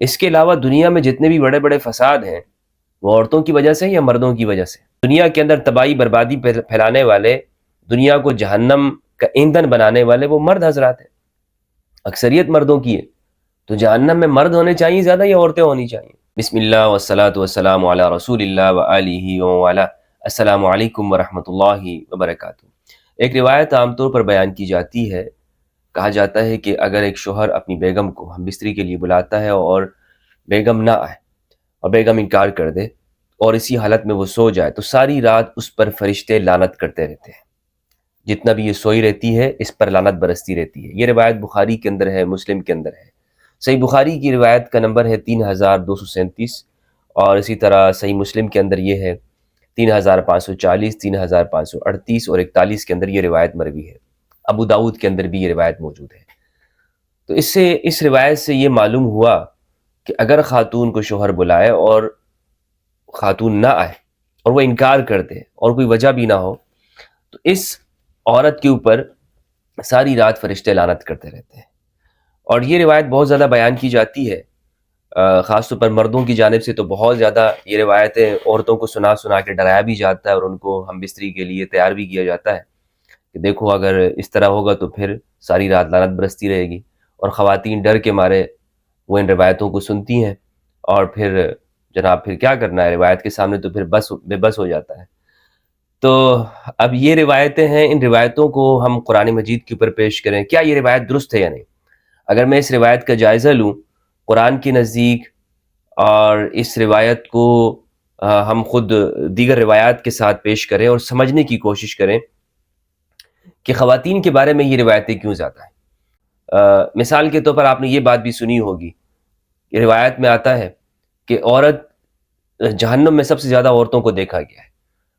اس کے علاوہ دنیا میں جتنے بھی بڑے بڑے فساد ہیں وہ عورتوں کی وجہ سے یا مردوں کی وجہ سے؟ دنیا کے اندر تباہی بربادی پھیلانے والے، دنیا کو جہنم کا ایندھن بنانے والے وہ مرد حضرات ہیں، اکثریت مردوں کی ہے۔ تو جہنم میں مرد ہونے چاہیے زیادہ یا عورتیں ہونی چاہیے؟ بسم اللہ والصلاۃ والسلام علی رسول اللہ وآلہ وعلا۔ السلام علیکم ورحمۃ اللہ وبرکاتہ۔ ایک روایت عام طور پر بیان کی جاتی ہے، کہا جاتا ہے کہ اگر ایک شوہر اپنی بیگم کو ہم بستری کے لیے بلاتا ہے اور بیگم نہ آئے اور بیگم انکار کر دے اور اسی حالت میں وہ سو جائے تو ساری رات اس پر فرشتے لعنت کرتے رہتے ہیں۔ جتنا بھی یہ سوئی رہتی ہے اس پر لعنت برستی رہتی ہے۔ یہ روایت بخاری کے اندر ہے، مسلم کے اندر ہے۔ صحیح بخاری کی روایت کا نمبر ہے 3237 اور اسی طرح صحیح مسلم کے اندر یہ ہے 3540، 3538 اور 41 کے اندر یہ روایت مروی ہے۔ ابو داؤد کے اندر بھی یہ روایت موجود ہے۔ تو اس روایت سے یہ معلوم ہوا کہ اگر خاتون کو شوہر بلائے اور خاتون نہ آئے اور وہ انکار کر دے اور کوئی وجہ بھی نہ ہو تو اس عورت کے اوپر ساری رات فرشتے لعنت کرتے رہتے ہیں۔ اور یہ روایت بہت زیادہ بیان کی جاتی ہے، خاص طور پر مردوں کی جانب سے تو بہت زیادہ یہ روایتیں عورتوں کو سنا سنا کے ڈرایا بھی جاتا ہے اور ان کو ہم بستری کے لیے تیار بھی کیا جاتا ہے کہ دیکھو اگر اس طرح ہوگا تو پھر ساری رات لعنت برستی رہے گی، اور خواتین ڈر کے مارے وہ ان روایتوں کو سنتی ہیں اور پھر جناب پھر کیا کرنا ہے، روایت کے سامنے تو پھر بے بس ہو جاتا ہے۔ تو اب یہ روایتیں ہیں، ان روایتوں کو ہم قرآن مجید کے اوپر پیش کریں، کیا یہ روایت درست ہے یا نہیں؟ اگر میں اس روایت کا جائزہ لوں قرآن کے نزدیک اور اس روایت کو ہم خود دیگر روایات کے ساتھ پیش کریں اور سمجھنے کی کوشش کریں کہ خواتین کے بارے میں یہ روایتیں کیوں زیادہ ہیں۔ مثال کے طور پر آپ نے یہ بات بھی سنی ہوگی کہ روایت میں آتا ہے کہ عورت جہنم میں سب سے زیادہ عورتوں کو دیکھا گیا ہے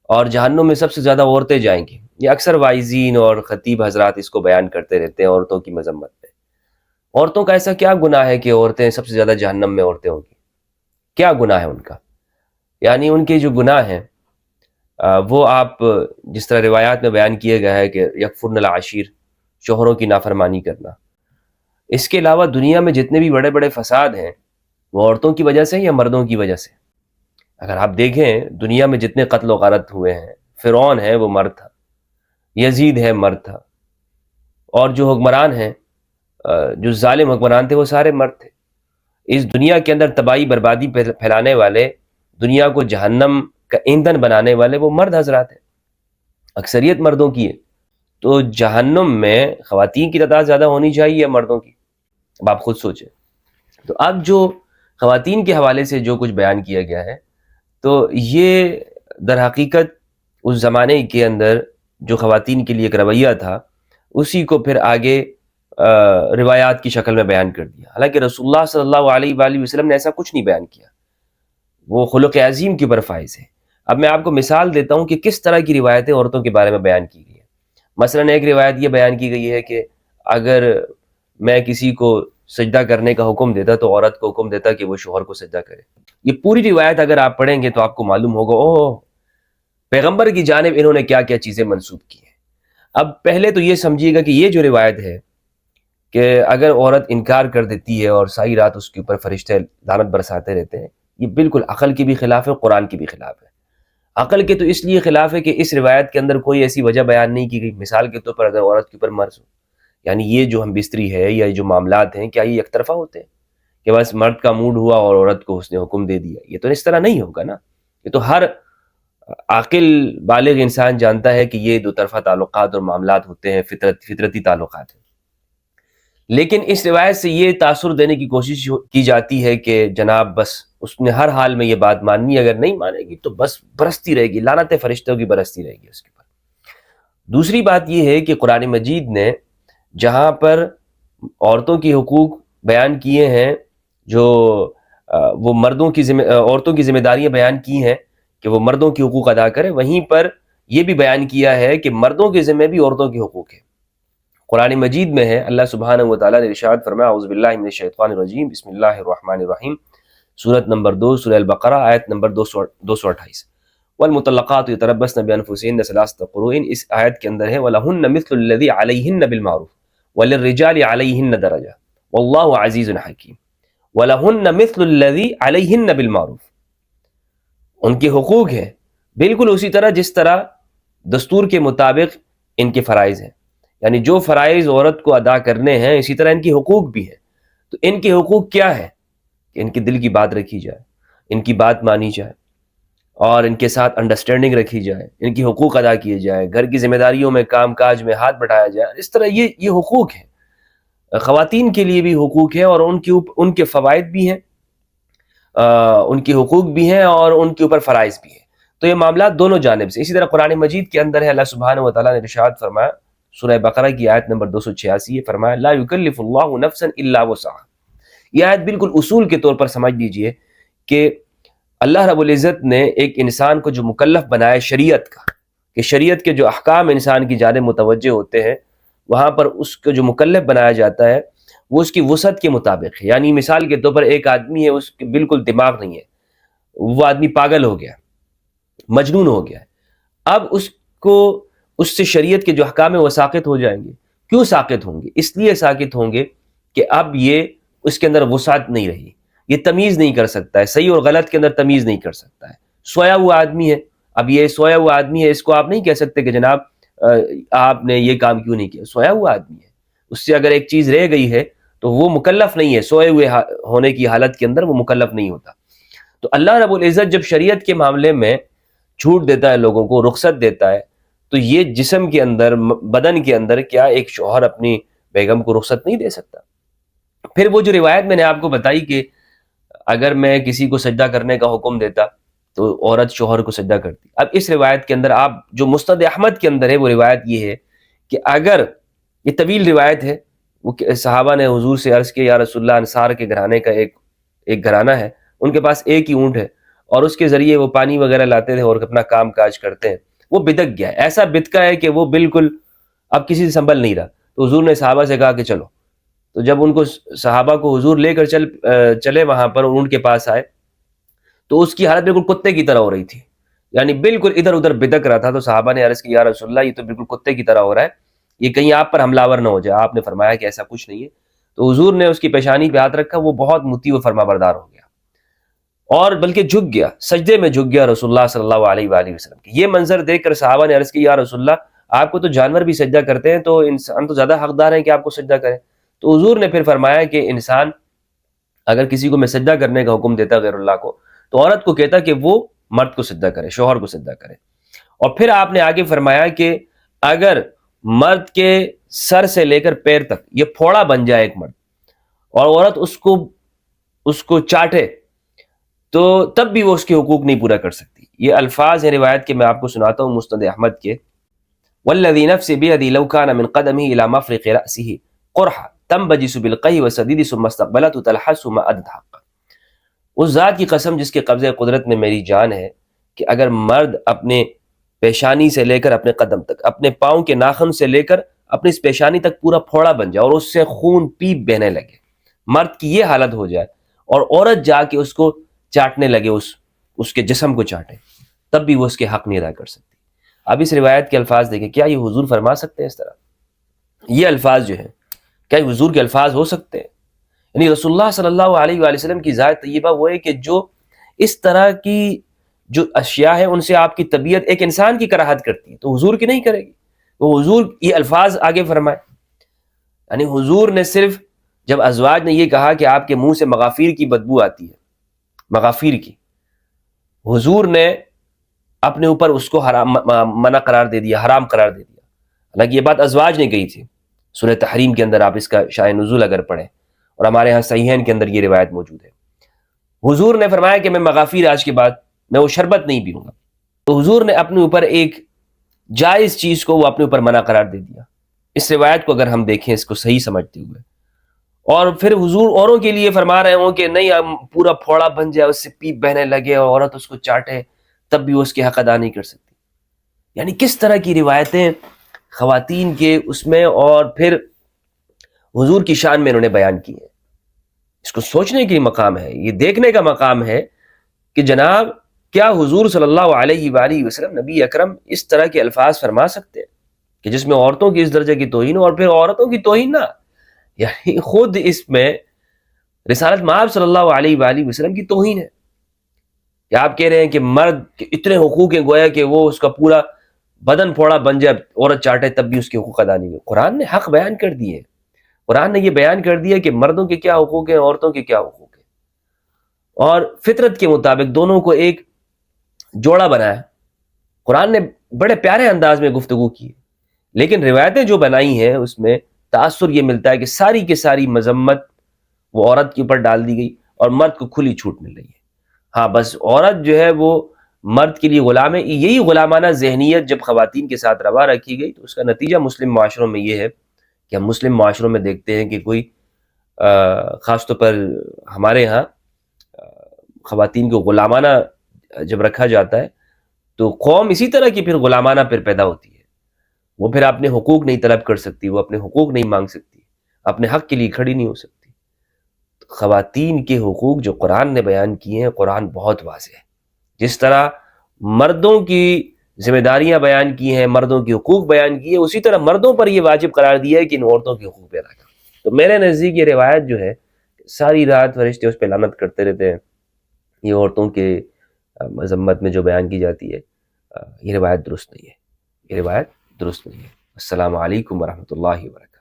اور جہنم میں سب سے زیادہ عورتیں جائیں گی۔ یہ اکثر واعظین اور خطیب حضرات اس کو بیان کرتے رہتے ہیں عورتوں کی مذمت میں۔ عورتوں کا ایسا کیا گناہ ہے کہ عورتیں سب سے زیادہ جہنم میں عورتیں ہوں گی؟ کیا گناہ ہے ان کا؟ یعنی ان کے جو گناہ ہیں وہ آپ جس طرح روایات میں بیان کیا گیا ہے کہ یکفرن العشیر، شوہروں کی نافرمانی کرنا۔ اس کے علاوہ دنیا میں جتنے بھی بڑے بڑے فساد ہیں وہ عورتوں کی وجہ سے یا مردوں کی وجہ سے؟ اگر آپ دیکھیں دنیا میں جتنے قتل و غارت ہوئے ہیں، فرعون ہے وہ مرد تھا، یزید ہے مرد تھا، اور جو حکمران ہیں جو ظالم حکمران تھے وہ سارے مرد تھے۔ اس دنیا کے اندر تباہی بربادی پھیلانے والے، دنیا کو جہنم کا ایندھن بنانے والے وہ مرد حضرات ہیں، اکثریت مردوں کی ہے۔ تو جہنم میں خواتین کی تعداد زیادہ ہونی چاہیے یا مردوں کی؟ اب آپ خود سوچیں۔ تو اب جو خواتین کے حوالے سے جو کچھ بیان کیا گیا ہے تو یہ در حقیقت اس زمانے کے اندر جو خواتین کے لیے ایک رویہ تھا اسی کو پھر آگے روایات کی شکل میں بیان کر دیا۔ حالانکہ رسول اللہ صلی اللہ علیہ وآلہ وسلم نے ایسا کچھ نہیں بیان کیا، وہ خلق عظیم کے اوپر فائز ہے۔ اب میں آپ کو مثال دیتا ہوں کہ کس طرح کی روایتیں عورتوں کے بارے میں بیان کی گئی ہیں۔ مثلا ایک روایت یہ بیان کی گئی ہے کہ اگر میں کسی کو سجدہ کرنے کا حکم دیتا تو عورت کو حکم دیتا کہ وہ شوہر کو سجدہ کرے۔ یہ پوری روایت اگر آپ پڑھیں گے تو آپ کو معلوم ہوگا اوہ پیغمبر کی جانب انہوں نے کیا کیا چیزیں منسوب کی ہیں۔ اب پہلے تو یہ سمجھیے گا کہ یہ جو روایت ہے کہ اگر عورت انکار کر دیتی ہے اور ساری رات اس کے اوپر فرشتے لعنت برساتے رہتے ہیں، یہ بالکل عقل کی بھی خلاف ہے، قرآن کی بھی خلاف ہے۔ عقل کے تو اس لیے خلاف ہے کہ اس روایت کے اندر کوئی ایسی وجہ بیان نہیں کی گئی۔ مثال کے طور پر اگر عورت کے اوپر مرض ہو، یعنی یہ جو ہم بستری ہے یا جو معاملات ہیں کیا یہ یک طرفہ ہوتے ہیں کہ بس مرد کا موڈ ہوا اور عورت کو اس نے حکم دے دیا؟ یہ تو اس طرح نہیں ہوگا نا۔ یہ تو ہر عاقل بالغ انسان جانتا ہے کہ یہ دو طرفہ تعلقات اور معاملات ہوتے ہیں، فطرتی تعلقات ہیں۔ لیکن اس روایت سے یہ تاثر دینے کی کوشش کی جاتی ہے کہ جناب بس اس نے ہر حال میں یہ بات ماننی، اگر نہیں مانے گی تو بس برستی رہے گی، لعنت فرشتوں کی برستی رہے گی اس کے اوپر۔ دوسری بات یہ ہے کہ قرآن مجید نے جہاں پر عورتوں کی حقوق بیان کیے ہیں، جو وہ عورتوں کی ذمہ داریاں بیان کی ہیں کہ وہ مردوں کی حقوق ادا کرے، وہیں پر یہ بھی بیان کیا ہے کہ مردوں کے ذمہ بھی عورتوں کی حقوق ہے۔ قرآن مجید میں ہے، اللہ سبحانہ وتعالیٰ نے ارشاد فرمایا اعوذ باللہ من الشیطان الرجیم بسم اللہ الرحمن الرحیم، سورۃ نمبر 2 سورہ البقرہ آیت نمبر 228، والمطلقات یتربصن بانفسہن ثلاثۃ قروء، اس آیت کے اندر ہے وَلَهُنَّ مِثْلُ الَّذِي عَلَيْهِنَّ بِالْمَعْرُوفِ وَلِلرِّجَالِ عَلَيْهِنَّ دَرَجَةٌ وَاللَّهُ عَزِيزٌ حَكِيمٌ۔ وَلَهُنَّ مِثْلُ الَّذِي عَلَيْهِنَّ بِالْمَعْرُوفِ، ان کے حقوق ہیں بالکل اسی طرح جس طرح دستور کے مطابق ان کے فرائض ہیں، یعنی جو فرائض عورت کو ادا کرنے ہیں اسی طرح ان کے حقوق بھی ہیں۔ تو ان کے حقوق کیا ہے کہ ان کے دل کی بات رکھی جائے، ان کی بات مانی جائے، اور ان کے ساتھ انڈرسٹینڈنگ رکھی جائے، ان کی حقوق ادا کیے جائے، گھر کی ذمہ داریوں میں کام کاج میں ہاتھ بٹھایا جائے، اس طرح یہ حقوق ہیں۔ خواتین کے لیے بھی حقوق ہیں اور ان کے فوائد بھی ہیں، ان کے حقوق بھی ہیں اور ان کے اوپر فرائض بھی ہیں۔ تو یہ معاملات دونوں جانب سے۔ اسی طرح قرآن مجید کے اندر ہے، اللہ سبحانہ و تعالیٰ نے ارشاد فرمایا، سورہ بقرہ کی آیت نمبر 286، فرمایا لا یکلف اللہ نفسا الا وسعها۔ یہ آیت بالکل اصول کے طور پر سمجھ لیجئے کہ اللہ رب العزت نے ایک انسان کو جو مکلف بنایا شریعت کا، کہ شریعت کے جو احکام انسان کی جانب متوجہ ہوتے ہیں، وہاں پر اس کو جو مکلف بنایا جاتا ہے وہ اس کی وسعت کے مطابق ہے۔ یعنی مثال کے طور پر ایک آدمی ہے، اس کے بالکل دماغ نہیں ہے، وہ آدمی پاگل ہو گیا، مجنون ہو گیا ہے، اب اس سے شریعت کے جو احکام ہیں وہ ساقط ہو جائیں گے۔ کیوں ساقط ہوں گے؟ اس لیے ساقط ہوں گے کہ اب یہ اس کے اندر وسعت نہیں رہی، یہ تمیز نہیں کر سکتا ہے، صحیح اور غلط کے اندر تمیز نہیں کر سکتا ہے۔ سویا ہوا آدمی ہے، اب یہ سویا ہوا آدمی ہے، اس کو آپ نہیں کہہ سکتے کہ جناب آپ نے یہ کام کیوں نہیں کیا، سویا ہوا آدمی ہے، اس سے اگر ایک چیز رہ گئی ہے تو وہ مکلف نہیں ہے، سوئے ہوئے ہونے کی حالت کے اندر وہ مکلف نہیں ہوتا۔ تو اللہ رب العزت جب شریعت کے معاملے میں چھوٹ دیتا ہے، لوگوں کو رخصت دیتا ہے، تو یہ جسم کے اندر، بدن کے اندر، کیا ایک شوہر اپنی بیگم کو رخصت نہیں دے سکتا؟ پھر وہ جو روایت میں نے آپ کو بتائی کہ اگر میں کسی کو سجدہ کرنے کا حکم دیتا تو عورت شوہر کو سجدہ کرتی۔ اب اس روایت کے اندر آپ جو مسند احمد کے اندر ہے وہ روایت یہ ہے کہ اگر، یہ طویل روایت ہے، وہ صحابہ نے حضور سے عرض کیا یا رسول اللہ، انصار کے گھرانے کا ایک گھرانہ ہے، ان کے پاس ایک ہی اونٹ ہے اور اس کے ذریعے وہ پانی وغیرہ لاتے تھے اور اپنا کام کاج کرتے ہیں، وہ بدک گیا ہے، ایسا بدکا ہے کہ وہ بالکل اب کسی سے سنبھل نہیں رہا۔ تو حضور نے صحابہ سے کہا کہ چلو، تو جب ان کو صحابہ کو حضور لے کر چلے وہاں پر، اونٹ کے پاس آئے تو اس کی حالت بالکل کتے کی طرح ہو رہی تھی، یعنی بالکل ادھر ادھر بدک رہا تھا۔ تو صحابہ نے عرض کی یا رسول اللہ، یہ تو بالکل کتے کی طرح ہو رہا ہے، یہ کہیں آپ پر حملہ آور نہ ہو جائے۔ آپ نے فرمایا کہ ایسا کچھ نہیں ہے۔ تو حضور نے اس کی پیشانی پہ ہاتھ رکھا، وہ بہت مطیع و فرما بردار ہو گیا اور بلکہ جھک گیا، سجدے میں جھک گیا رسول اللہ صلی اللہ علیہ وآلہ وسلم کی۔ یہ منظر دیکھ کر صحابہ نے عرض کی یا رسول اللہ، آپ کو تو جانور بھی سجدہ کرتے ہیں، تو انسان تو زیادہ حقدار ہیں کہ آپ کو سجدہ کریں۔ تو حضور نے پھر فرمایا کہ انسان اگر کسی کو میں سجدہ کرنے کا حکم دیتا غیر اللہ کو، تو عورت کو کہتا کہ وہ مرد کو سجدہ کرے، شوہر کو سجدہ کرے۔ اور پھر آپ نے آگے فرمایا کہ اگر مرد کے سر سے لے کر پیر تک یہ پھوڑا بن جائے ایک مرد، اور عورت اس کو چاٹے، تو تب بھی وہ اس کے حقوق نہیں پورا کر سکتی۔ یہ الفاظ ہیں روایت کے، میں آپ کو سناتا ہوں مسند احمد کے۔ والذی نفس بیدی لو کان من قدمه الى مفرق رأسه قرحة تنبجس بالقی وسدید ثم استقبلت تلحس ما ادھاق۔ اس ذات کی قسم جس کے قبضے قدرت میں میری جان ہے کہ اگر مرد اپنے پیشانی سے لے کر اپنے قدم تک، اپنے پاؤں کے ناخن سے لے کر اپنی اس پیشانی تک پورا پھوڑا بن جائے اور اس سے خون پیپ بہنے لگے، مرد کی یہ حالت ہو جائے، اور عورت جا کے اس کو چاٹنے لگے، اس کے جسم کو چاٹے، تب بھی وہ اس کے حق نہیں ادا کر سکتی۔ اب اس روایت کے الفاظ دیکھیں، کیا یہ حضور فرما سکتے ہیں اس طرح؟ یہ الفاظ جو ہیں، کیا یہ حضور کے الفاظ ہو سکتے ہیں؟ یعنی رسول اللہ صلی اللہ علیہ وآلہ وسلم کی ذات طیبہ وہ ہے کہ جو اس طرح کی جو اشیاء ہیں ان سے آپ کی طبیعت ایک انسان کی کراہت کرتی ہے، تو حضور کی نہیں کرے گی۔ وہ حضور یہ الفاظ آگے فرمائے، یعنی حضور نے صرف جب ازواج نے یہ کہا کہ آپ کے منہ سے مغافیر کی بدبو آتی ہے، مغافیر کی، حضور نے اپنے اوپر اس کو حرام منع قرار دے دیا، حرام قرار دے دیا۔ حالانکہ یہ بات ازواج نے کہی تھی، سورہ تحریم کے اندر آپ اس کا شائع نزول اگر پڑھیں، اور ہمارے ہاں صحیحین کے اندر یہ روایت موجود ہے۔ حضور نے فرمایا کہ میں مغافیر آج کے بعد میں وہ شربت نہیں پیوں گا۔ تو حضور نے اپنے اوپر ایک جائز چیز کو وہ اپنے اوپر منع قرار دے دیا۔ اس روایت کو اگر ہم دیکھیں اس کو صحیح سمجھتے ہوئے، اور پھر حضور اوروں کے لیے فرما رہے ہوں کہ نہیں ہم پورا پھوڑا بن جائے، اس سے پیپ بہنے لگے اور عورت اس کو چاٹے، تب بھی وہ اس کے حق ادا نہیں کر سکتی۔ یعنی کس طرح کی روایتیں خواتین کے اس میں، اور پھر حضور کی شان میں انہوں نے بیان کی ہیں۔ اس کو سوچنے کی مقام ہے، یہ دیکھنے کا مقام ہے کہ جناب کیا حضور صلی اللہ علیہ وآلہ وسلم نبی اکرم اس طرح کے الفاظ فرما سکتے ہیں کہ جس میں عورتوں کی اس درجے کی توہین ہو، اور پھر عورتوں کی توہین نہ، یعنی خود اس میں رسالت مآب صلی اللہ علیہ وآلہ وسلم کی توہین ہے کہ آپ کہہ رہے ہیں کہ مرد کے اتنے حقوق ہیں گویا کہ وہ اس کا پورا بدن پھوڑا بن جائے، عورت چاٹے تب بھی اس کے حقوق ادا نہیں ہوئے۔ قرآن نے حق بیان کر دیے، قرآن نے یہ بیان کر دیا کہ مردوں کے کیا حقوق ہیں، عورتوں کے کیا حقوق ہیں، اور فطرت کے مطابق دونوں کو ایک جوڑا بنایا۔ قرآن نے بڑے پیارے انداز میں گفتگو کی، لیکن روایتیں جو بنائی ہیں اس میں تاثر یہ ملتا ہے کہ ساری کی ساری مذمت وہ عورت کے اوپر ڈال دی گئی اور مرد کو کھلی چھوٹ مل رہی ہے۔ ہاں بس عورت جو ہے وہ مرد کے لیے غلام ہے۔ یہی غلامانہ ذہنیت جب خواتین کے ساتھ روا رکھی گئی تو اس کا نتیجہ مسلم معاشروں میں یہ ہے کہ ہم مسلم معاشروں میں دیکھتے ہیں کہ کوئی خاص طور پر ہمارے ہاں خواتین کو غلامانہ جب رکھا جاتا ہے تو قوم اسی طرح کی پھر غلامانہ پھر پیدا ہوتی ہے۔ وہ پھر اپنے حقوق نہیں طلب کر سکتی، وہ اپنے حقوق نہیں مانگ سکتی، اپنے حق کے لیے کھڑی نہیں ہو سکتی۔ خواتین کے حقوق جو قرآن نے بیان کیے ہیں، قرآن بہت واضح ہے۔ جس طرح مردوں کی ذمہ داریاں بیان کی ہیں، مردوں کے حقوق بیان کیے، اسی طرح مردوں پر یہ واجب قرار دیا ہے کہ ان عورتوں کے حقوق ادا کریں۔ تو میرے نزدیک یہ روایت جو ہے ساری رات فرشتے اس پہ لعنت کرتے رہتے ہیں، یہ عورتوں کے مذمت میں جو بیان کی جاتی ہے، یہ روایت درست نہیں ہے، یہ روایت درست نہیں ہے۔ السلام علیکم ورحمۃ اللہ وبرکاتہ۔